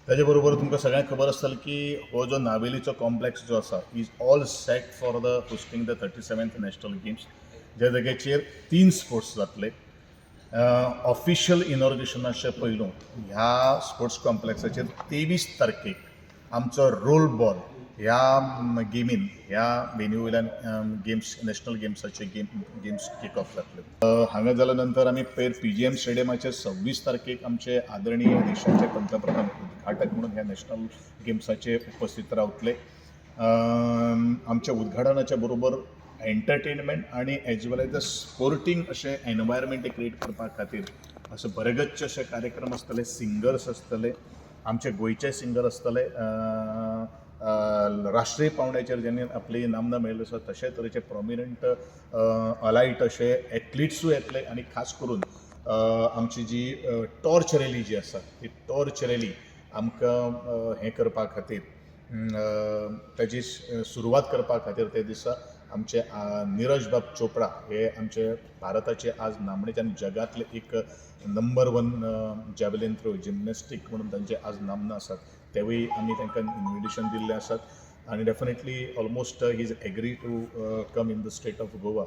ताजे बरोबर तुमकां सगळ्यांक खबर आसतलें की हो जो नावेलीचो कॉम्प्लेक्स जो आसा is all set for the hosting the 37th national games. जे जाग्याचेर 3 स्पोर्ट्स जातले. ऑफिशियल इनॉग्रेशनाचे पयलू ह्या स्पोर्ट्स कॉम्प्लेक्साचेर 23 तारखेक आमचो रोल बॉल ह्या गेमीन ह्या वेन्यू वयल्यान गेम्स नॅशनल गेम्साचे गेम्स किक ऑफ जातले. हांगा जाल्या नंतर आमी पयर PGM स्टेडियमाचेर 26 तारखेक आमचे आदरणीय देशाचे पंतप्रधान उद्घाटक म्हणून ह्या नॅशनल गेम्साचे उपस्थित रावतले. आमच्या उद्घाटनाच्या बरोबर एंटरटेनमेंट आणि as well as the sporting अशें एनवायरमेंट क्रिएट करपा खातीर अशे बरेगच्च अशे कार्यक्रम आसतले. सिंगर्स आसतले, आमचे गोंयचे सिंगर आसतले, राष्ट्रीय पावंड्याचेर जेणे आपली नामना मेळयली आसा तशे तरेचे प्रॉमिनंट अलायट अशे एथलीट्सूय येतले. आनी खास करून आमची जी टॉर्च रॅली जी आसा ती टॉर्च रॅली आमकां हें करपा खातीर ताची सुरवात करपा खातीर ते दिसा आमचे नीरज बाब चोपडा हे आमचे भारताचे आज नामनेच्यान जगातले एक नंबर 1 जॅवलिन थ्रो जिमनॅस्टीक म्हणून तांचे आज नामना आसात. तेवूय आमी तांकां इन्विटेशन दिल्लें आसात आनी definitely almost he is agree to come in the state of Goa.